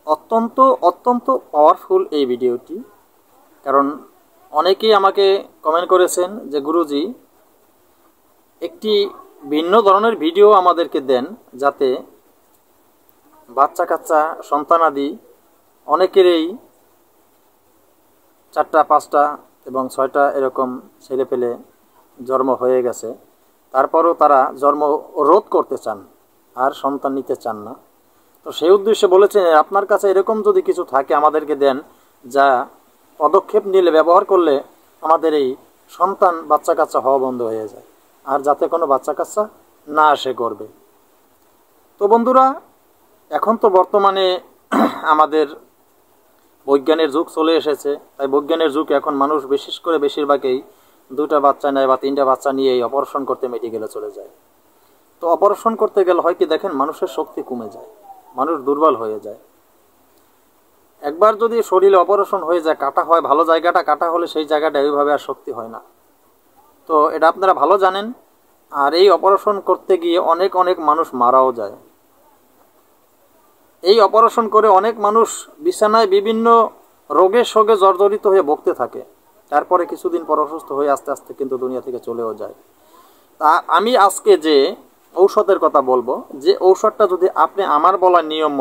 অত্যন্ত অত্যন্ত পাওয়ারফুল এই ভিডিওটি। কারণ অনেকেই আমাকে কমেন্ট করেছেন যে গুরুজি একটি ভিন্ন ধরনের ভিডিও আমাদেরকে দেন, যাতে বাচ্চা কাচ্চা সন্তানাদি অনেকেরই 4টা 5টা এবং 6টা এরকম ছেলে পেলে জন্ম হয়ে গেছে, তারপরও তারা জন্ম রোধ করতে চান আর সন্তান নিতে চান না। তো সেই উদ্দেশ্যে বলেছেন আপনার কাছে এরকম যদি কিছু থাকে আমাদেরকে দেন, যা পদক্ষেপ নিলে ব্যবহার করলে আমাদের এই সন্তান বাচ্চা কাচ্চা হওয়া বন্ধ হয়ে যায়, আর যাতে কোনো বাচ্চা কাচ্চা না আসে করবে। তো বন্ধুরা, এখন তো বর্তমানে আমাদের বৈজ্ঞানের যুগ চলে এসেছে, তাই বৈজ্ঞানের যুগ এখন মানুষ বিশেষ করে বেশিরভাগই 2টা বাচ্চা নেয় বা 3টা বাচ্চা নিয়েই অপারেশন করতে মেডিকেলে চলে যায়। তো অপারেশন করতে গেলে হয় কি দেখেন, মানুষের শক্তি কমে যায়, মানুষ দুর্বল হয়ে যায়। একবার যদি শরীরে অপারেশন হয়ে যায়, কাটা হয়, ভালো জায়গাটা কাটা হলে সেই জায়গাটা ওইভাবে আর শক্তি হয় না। তো এটা আপনারা ভালো জানেন। আর এই অপারেশন করতে গিয়ে অনেক অনেক মানুষ মারাও যায়। এই অপারেশন করে অনেক মানুষ বিছানায় বিভিন্ন রোগে শোকে জর্জরিত হয়ে ভুগতে থাকে, তারপরে কিছুদিন পর অসুস্থ হয়ে আস্তে আস্তে কিন্তু দুনিয়া থেকে চলেও যায়। তা আমি আজকে যে ঔষধের কথা বলবো, যে ঔষধটা যদি আপনি আমার বলা নিয়ম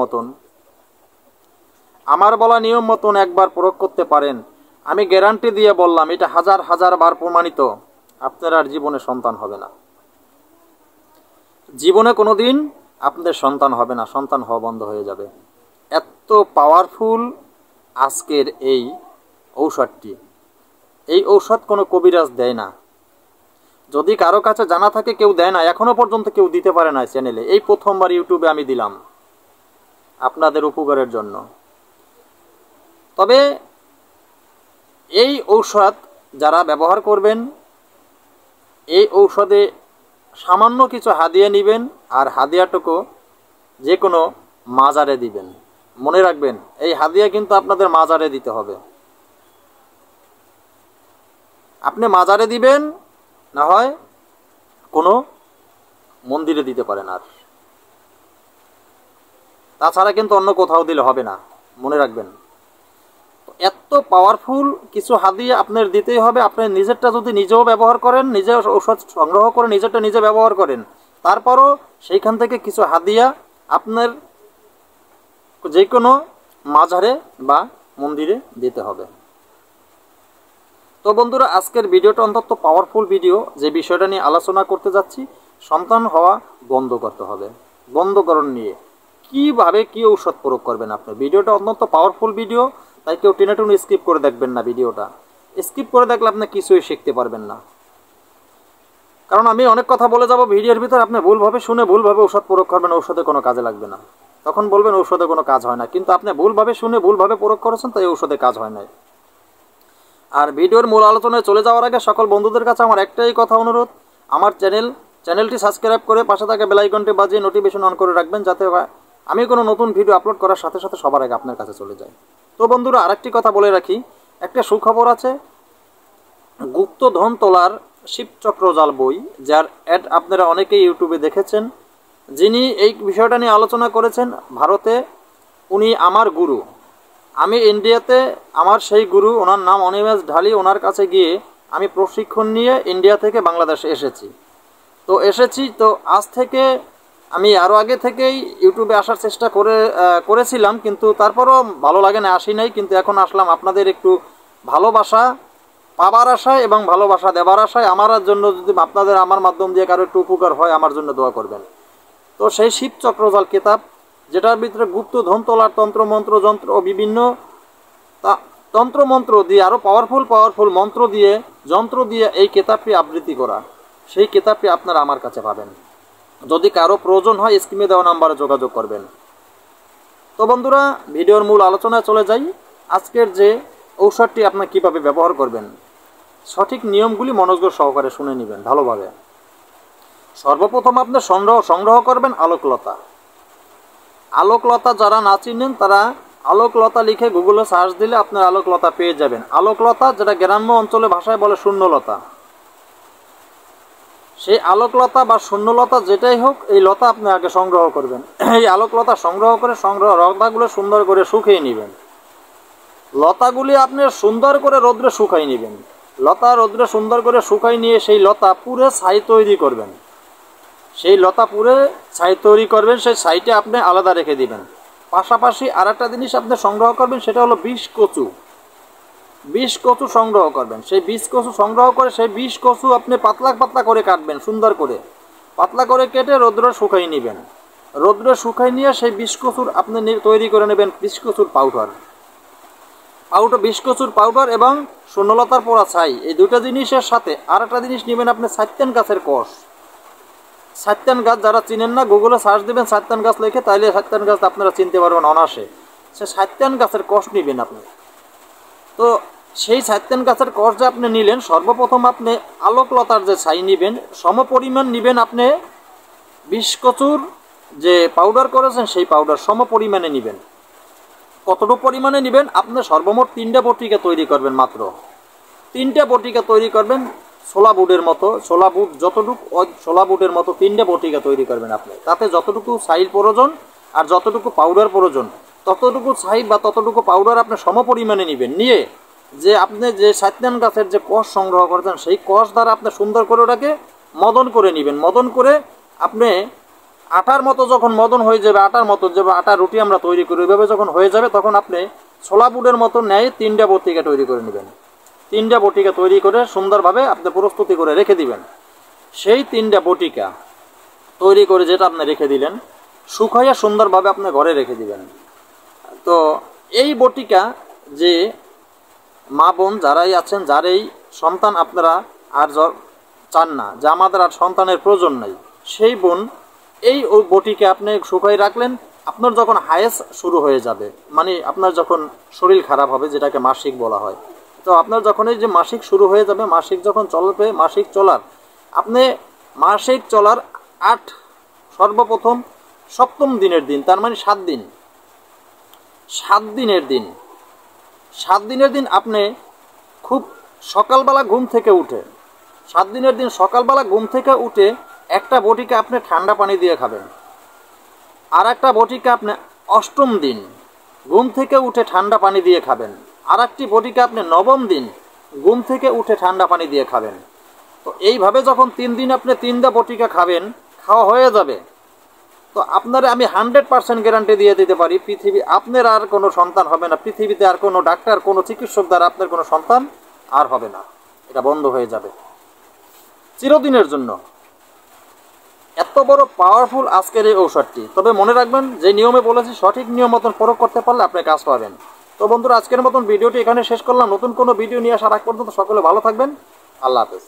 মতন একবার প্রয়োগ করতে পারেন, আমি গ্যারান্টি দিয়ে বললাম, এটা হাজার হাজার বার প্রমাণিত, আপনার আর জীবনে সন্তান হবে না। জীবনে কোনোদিন আপনাদের সন্তান হবে না, সন্তান হওয়া বন্ধ হয়ে যাবে। এত পাওয়ারফুল আজকের এই ঔষধটি। এই ঔষধ কোনো কবিরাজ দেয় না। যদি কারো কাছে জানা থাকে, কেউ দেয় না, এখনো পর্যন্ত কেউ দিতে পারে না চ্যানেলে। এই প্রথমবার ইউটিউবে আমি দিলাম আপনাদের উপকারের জন্য। তবে এই ঔষধ যারা ব্যবহার করবেন, এই ঔষধে সামান্য কিছু হাদিয়া নেবেন, আর হাদিয়াটুকু যে কোনো মাজারে দিবেন। মনে রাখবেন, এই হাদিয়া কিন্তু আপনাদের মাজারে দিতে হবে। আপনি মাজারে দিবেন, না হয় কোনো মন্দিরে দিতে পারেন। আর তাছাড়া কিন্তু অন্য কোথাও দিলে হবে না, মনে রাখবেন। এত পাওয়ারফুল কিছু হাদিয়া আপনার দিতেই হবে। আপনি নিজেরটা যদি নিজেও ব্যবহার করেন, নিজে ঔষধ সংগ্রহ করে নিজেরটা নিজে ব্যবহার করেন, তারপরও সেইখান থেকে কিছু হাদিয়া আপনার যে কোনো মাজারে বা মন্দিরে দিতে হবে। তো বন্ধুরা, আজকের ভিডিওটা অন্তত পাওয়ারফুল ভিডিও। যে বিষয়টা নিয়ে আলোচনা করতে যাচ্ছি, সন্তান হওয়া বন্ধ করতে হবে, বন্ধকরণ নিয়ে কিভাবে কি ঔষধ প্রয়োগ করবেন আপনি। ভিডিওটা অত্যন্ত পাওয়ারফুল ভিডিও, তাই কেউ টেনে টেনে স্কিপ করে দেখবেন না। ভিডিওটা স্কিপ করে দেখলে আপনি কিছুই শিখতে পারবেন না। কারণ আমি অনেক কথা বলে যাব ভিডিওর ভিতর, আপনি ভুলভাবে শুনে ভুলভাবে ঔষধ প্রয়োগ করবেন, ঔষধে কোনো কাজে লাগবে না। তখন বলবেন ঔষধে কোনো কাজ হয় না, কিন্তু আপনি ভুলভাবে শুনে ভুলভাবে প্রয়োগ করেছেন, তাই ঔষধে কাজ হয় না। আর ভিডিওর মূল আলোচনায় চলে যাওয়ার আগে সকল বন্ধুদের কাছে আমার একটাই কথা অনুরোধ, আমার চ্যানেলটি সাবস্ক্রাইব করে পাশে থাকা বেল আইকনটি বাজিয়ে নোটিফিকেশন অন করে রাখবেন, যাতে আমি কোনো নতুন ভিডিও আপলোড করার সাথে সাথে সবার আগে আপনার কাছে চলে যায়। তো বন্ধুরা, আরেকটি কথা বলে রাখি, একটা সুখবর আছে। গুপ্তধন তোলার শিবচক্র জাল বই, যার অ্যাড আপনারা অনেকেই ইউটিউবে দেখেছেন, যিনি এই বিষয়টা নিয়ে আলোচনা করেছেন ভারতে, উনি আমার গুরু। আমি ইন্ডিয়াতে আমার সেই গুরু, ওনার নাম অনিমেষ ঢালি, ওনার কাছে গিয়ে আমি প্রশিক্ষণ নিয়ে ইন্ডিয়া থেকে বাংলাদেশে এসেছি। তো আজ থেকে আমি আরও আগে থেকেই ইউটিউবে আসার চেষ্টা করেছিলাম, কিন্তু তারপরও ভালো লাগে না, আসি নাই। কিন্তু এখন আসলাম আপনাদের একটু ভালোবাসা পাবার আশায় এবং ভালোবাসা দেবার আশায়। আমার জন্য যদি আপনাদের আমার মাধ্যম দিয়ে কারো একটু উপকার হয়, আমার জন্য দোয়া করবেন। তো সেই শিবচক্রজাল কিতাব, যেটার ভিতরে গুপ্ত ধন তোলার তন্ত্রমন্ত্র যন্ত্র ও বিভিন্ন তন্ত্রমন্ত্র দিয়ে, আরও পাওয়ারফুল যন্ত্র দিয়ে এই কিতাবটি আবৃত্তি করা, সেই কিতাবটি আপনারা আমার কাছে পাবেন। যদি কারো প্রয়োজন হয়, স্ক্রিনে দেওয়া নাম্বারে যোগাযোগ করবেন। তো বন্ধুরা, ভিডিওর মূল আলোচনায় চলে যাই। আজকের যে ঔষধটি আপনি কীভাবে ব্যবহার করবেন, সঠিক নিয়মগুলি মনোযোগ সহকারে শুনে নেবেন ভালোভাবে। সর্বপ্রথম আপনি সংগ্রহ করবেন আলোকলতা। যারা না চিনেন তারা আলোকলতা লিখে গুগলে সার্চ দিলে আপনার আলোকলতা পেয়ে যাবেন। আলোকলতা, যেটা গ্রাম্য অঞ্চলে ভাষায় বলে শূন্যলতা, সেই আলোকলতা বা শূন্যলতা যেটাই হোক, এই লতা আপনি আগে সংগ্রহ করবেন। এই আলোকলতা সংগ্রহ করে লতাগুলো সুন্দর করে শুকিয়ে নেবেন। লতাগুলি আপনি সুন্দর করে রোদ্রে শুকাই নেবেন। লতা রোদ্রে সুন্দর করে শুকাই নিয়ে সেই লতা পুরে ছাই তৈরি করবেন। সেই লতা পুরে ছাই তৈরি করবেন, সেই ছাইটা আপনি আলাদা রেখে দিবেন। পাশাপাশি আর একটা জিনিস আপনি সংগ্রহ করবেন, সেটা হলো বিষ কচু। বিষ কচু সংগ্রহ করবেন। সেই বিষ কচু সংগ্রহ করে সেই বিষ কচু আপনি পাতলা পাতলা করে কাটবেন, সুন্দর করে পাতলা করে কেটে রোদ্রে শুকাই নেবেন। রোদ্রে শুকাই নিয়ে সেই বিষ কচুর আপনি তৈরি করে নেবেন বিষ কচুর পাউডার। বিষ কচুর পাউডার এবং শূন্যলতার পোড়া ছাই, এই দুটো জিনিসের সাথে আর একটা জিনিস নেবেন আপনি সাইত্যান গাছের কষ। সাইত্যান গাছ যারা চিনেন না, গুগলে সার্চ দেবেন সাইত্যান গাছ লিখে, তাইলে সাইত্যান গাছ আপনারা চিনতে পারবেন অনায়াসে। সে সাইত্যান গাছের কষ নেবেন আপনি। তো সেই সাইত্যান গাছের কষ যে আপনি নিলেন, সর্বপ্রথম আপনি আলোকলতার যে ছাই নেবেন সমপরিমাণ নেবেন। আপনি বিষ কচুর যে পাউডার করেছেন সেই পাউডার সমপরিমাণে নেবেন। কতটুকু পরিমাণে নেবেন? আপনি সর্বমোট 3টা বটিকা তৈরি করবেন। মাত্র 3টা বটিকা তৈরি করবেন, ছোলা বুটের মতো। ছোলা বুট যতটুকু, ছোলা বুটের মতো 3টা বটিকা তৈরি করবেন আপনি। তাতে যতটুকু ছাইল প্রয়োজন আর যতটুকু পাউডার প্রয়োজন, ততটুকু ছাই বা ততটুকু পাউডার আপনি সমপরিমাণে নেবেন। নিয়ে যে আপনি যে সাইত্যান গাছের যে কষ সংগ্রহ করেছেন, সেই কষ দ্বারা আপনি সুন্দর করে ওটাকে মদন করে নেবেন। মদন করে আপনি আটার মতো যখন মদন হয়ে যাবে, আটার মতো যে আটার রুটি আমরা তৈরি করি, ওইভাবে যখন হয়ে যাবে, তখন আপনি ছোলা বুটের মতো ন্যায় 3টা বটিকা তৈরি করে নেবেন। 3টা বটিকা তৈরি করে সুন্দরভাবে আপনি প্রস্তুতি করে রেখে দিবেন। সেই 3টা বটিকা তৈরি করে যেটা আপনি রেখে দিলেন, শুকাইয়া সুন্দরভাবে আপনি ঘরে রেখে দিবেন। তো এই বটিকা যে মা বোন যারাই আছেন, যারাই সন্তান আপনারা আর চান না, যে আমাদের আর সন্তানের প্রয়োজন নাই, সেই বোন এই বটিকে আপনি শুকাই রাখলেন। আপনার যখন হায়েস শুরু হয়ে যাবে, মানে আপনার যখন শরীর খারাপ হবে, যেটাকে মাসিক বলা হয়, তো আপনার যখন এই যে মাসিক শুরু হয়ে যাবে, মাসিক যখন চলবে, মাসিক চলার আপনি মাসিক চলার সর্বপ্রথম 7ম দিনের দিন, তার মানে 7 দিন, 7 দিনের দিন, 7 দিনের দিন আপনি খুব সকালবেলা ঘুম থেকে উঠে, 7 দিনের দিন সকালবেলা ঘুম থেকে উঠে একটা বটিকা আপনি ঠান্ডা পানি দিয়ে খাবেন। আর একটা বটিকা আপনি 8ম দিন ঘুম থেকে উঠে ঠান্ডা পানি দিয়ে খাবেন। আর একটি বটিকা আপনি 9ম দিন ঘুম থেকে উঠে ঠান্ডা পানি দিয়ে খাবেন। তো এইভাবে যখন 3 দিন আপনি 3টা বটিকা খাবেন, খাওয়া হয়ে যাবে, তো আপনারা আমি 100% গ্যারান্টি দিয়ে দিতে পারি, পৃথিবী আপনার আর কোনো সন্তান হবে না। পৃথিবীতে আর কোনো ডাক্তার, কোনো চিকিৎসক দ্বারা আপনার কোনো সন্তান আর হবে না। এটা বন্ধ হয়ে যাবে চিরদিনের জন্য। এত বড় পাওয়ারফুল আজকের এই ঔষধটি। তবে মনে রাখবেন, যে নিয়মে বলেছি সঠিক নিয়ম মতন প্রয়োগ করতে পারলে আপনি কাজ পাবেন। তো বন্ধুরা, আজকের মতন ভিডিওটি এখানে শেষ করলাম। নতুন কোনো ভিডিও নিয়ে আসার আগ পর্যন্ত সকলে ভালো থাকবেন। আল্লাহ হাফেজ।